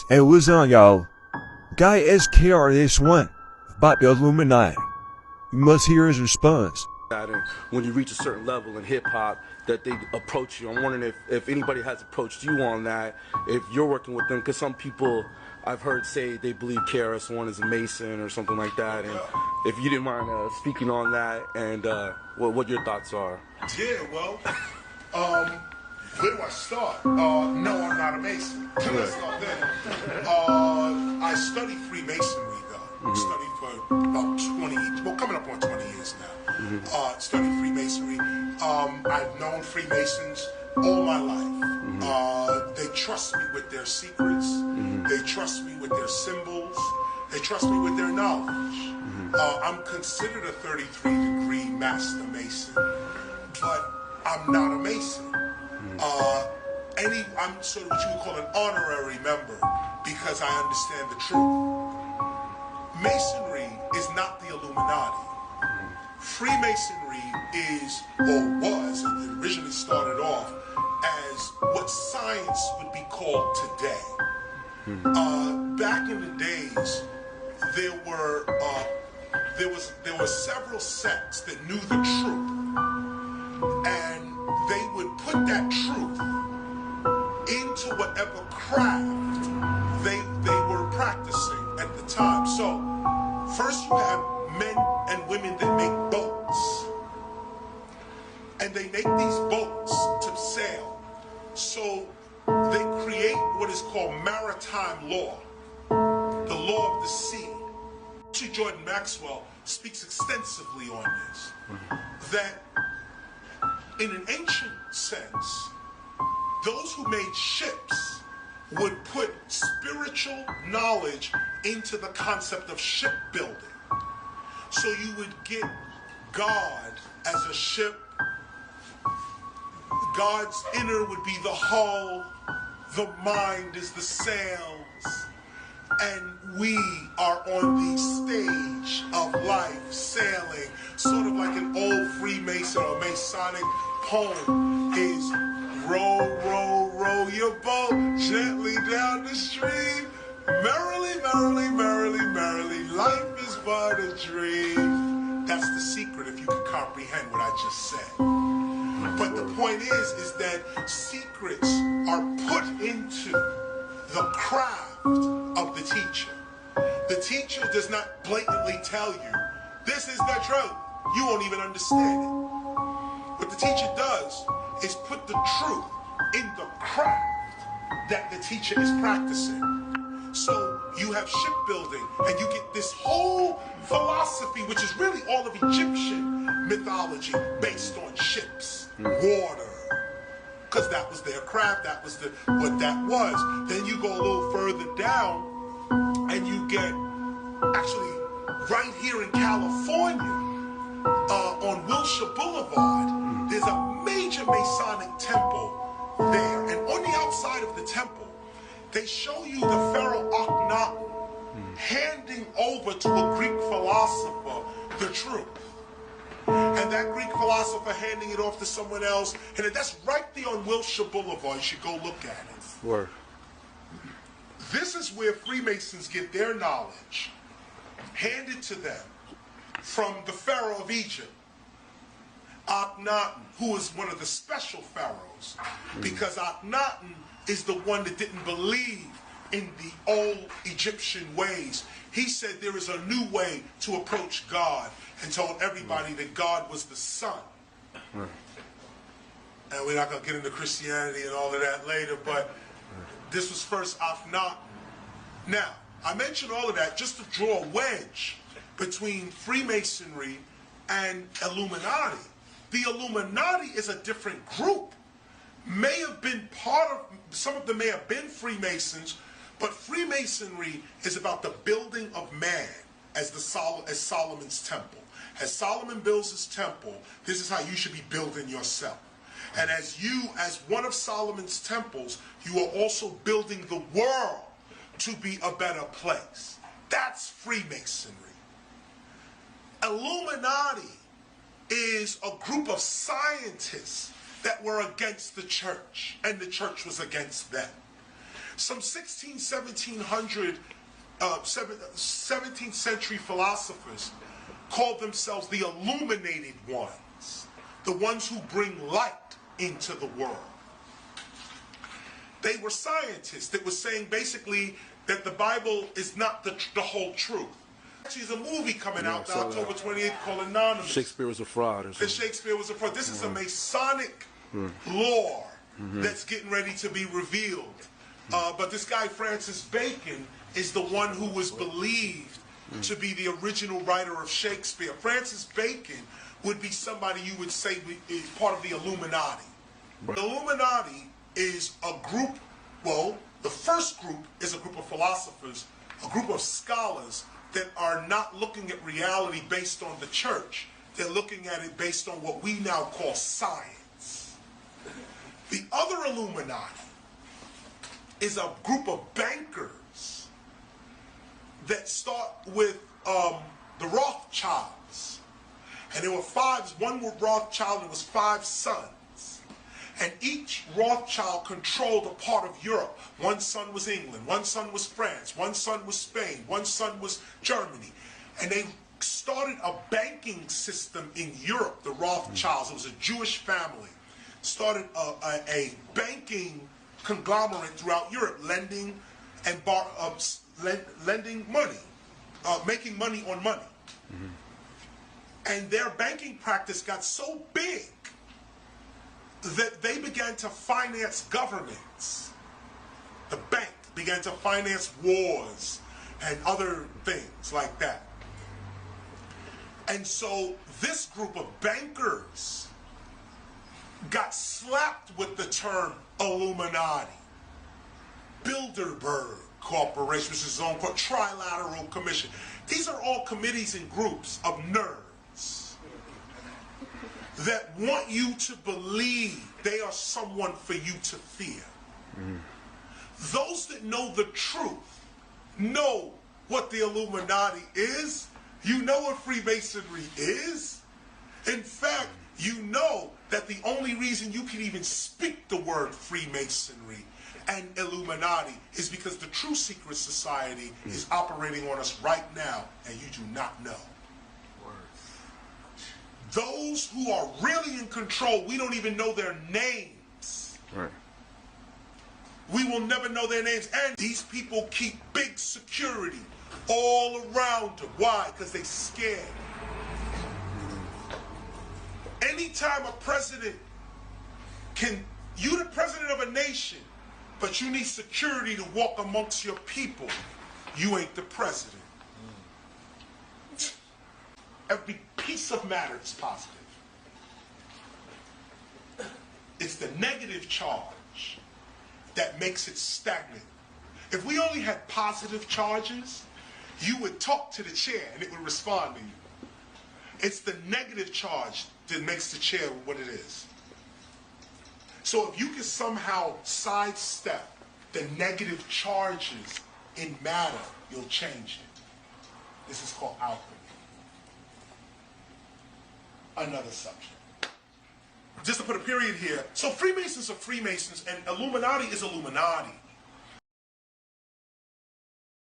Hey, listen on, y'all. Guy is Krs1 about the Illuminati. You must hear his response. And when you reach a certain level in hip-hop, that they approach you. I'm wondering if anybody has approached you on that, if you're working with them, because some people I've heard say they believe Krs1 is a Mason or something like that, and if you didn't mind speaking on that and what your thoughts are. Yeah, well, where do I start? No, I'm not a Mason. Let's start there. I studied Freemasonry, though. Studied for about 20, well, coming up on 20 years now. Studied Freemasonry. I've known Freemasons all my life. They trust me with their secrets. They trust me with their symbols. They trust me with their knowledge. I'm considered a 33-degree Master Mason, but I'm not a Mason. I'm sort of what you would call an honorary member because I understand the truth. Masonry is not the Illuminati. Freemasonry is, or was, it originally started off as what science would be called today. Back in the days, there were several sects that knew the truth, and they would put that truth into whatever craft they were practicing at the time. So first you have men and women that make boats, and they make these boats to sail. So they create what is called maritime law, the law of the sea. Jordan Maxwell speaks extensively on this, that in an ancient sense, those who made ships would put spiritual knowledge into the concept of shipbuilding. So you would get God as a ship. God's inner would be the hull. The mind is the sails. And we are on the stage of life, sailing, sort of like an old Freemason or Masonic poem is, row, row, row your boat gently down the stream. Merrily, merrily, merrily, merrily, life is but a dream. That's the secret if you can comprehend what I just said. But the point is that secrets are put into the craft of the teacher. The teacher does not blatantly tell you, this is the truth. You won't even understand it. What the teacher does is put the truth in the craft that the teacher is practicing. So you have shipbuilding, and you get this whole philosophy, which is really all of Egyptian mythology based on ships, water, because that was their craft, that was what that was. Then you go a little further down, and you get, actually, right here in California, on Wilshire Boulevard, there's a major Masonic temple there. And on the outside of the temple, they show you the Pharaoh Akhenaten handing over to a Greek philosopher the truth. And that Greek philosopher handing it off to someone else. And that's right there on Wilshire Boulevard. You should go look at it. Word. This is where Freemasons get their knowledge handed to them from the Pharaoh of Egypt, Akhenaten, who is one of the special pharaohs, because Akhenaten is the one that didn't believe in the old Egyptian ways. He said there is a new way to approach God, and told everybody that God was the sun. And we're not going to get into Christianity and all of that later, but this was first Akhenaten. Now, I mentioned all of that just to draw a wedge between Freemasonry and Illuminati. The Illuminati is a different group. May have been part of, some of them may have been Freemasons, but Freemasonry is about the building of man as Solomon's temple. As Solomon builds his temple, this is how you should be building yourself. And as one of Solomon's temples, you are also building the world to be a better place. That's Freemasonry. Illuminati is a group of scientists that were against the church, and the church was against them. Some 1700 17th century philosophers called themselves the illuminated ones, the ones who bring light into the world. They were scientists that were saying basically that the Bible is not the whole truth. Actually, there's a movie coming out October 28th called Anonymous. Shakespeare was a fraud or something. That Shakespeare was a fraud. This is a Masonic lore that's getting ready to be revealed. But this guy, Francis Bacon, is the one who was believed to be the original writer of Shakespeare. Francis Bacon would be somebody you would say is part of the Illuminati. The Illuminati is a group, well, the first group is a group of philosophers, a group of scholars that are not looking at reality based on the church. They're looking at it based on what we now call science. The other Illuminati is a group of bankers that start with the Rothschilds. And there were one Rothschild, and it was 5 sons. And each Rothschild controlled a part of Europe. One son was England, one son was France, one son was Spain, one son was Germany. And they started a banking system in Europe, the Rothschilds. It was a Jewish family. Started a banking conglomerate throughout Europe, lending and lending money, making money on money. And their banking practice got so big that they began to finance governments. The bank began to finance wars and other things like that. And so this group of bankers got slapped with the term Illuminati. Bilderberg Corporation, which is its own Trilateral Commission. These are all committees and groups of nerds that want you to believe they are someone for you to fear. Those that know the truth know what the Illuminati is. You know what Freemasonry is. In fact, you know that the only reason you can even speak the word Freemasonry and Illuminati is because the true secret society is operating on us right now, and you do not know. Those who are really in control, we don't even know their names. Right. We will never know their names. And these people keep big security all around them. Why? Because they're scared. Anytime a president you're the president of a nation, but you need security to walk amongst your people, you ain't the president. Every piece of matter is positive. It's the negative charge that makes it stagnant. If we only had positive charges, you would talk to the chair and it would respond to you. It's the negative charge that makes the chair what it is. So if you can somehow sidestep the negative charges in matter, you'll change it. This is called alchemy. Another subject. Just to put a period here. So Freemasons are Freemasons and Illuminati is Illuminati.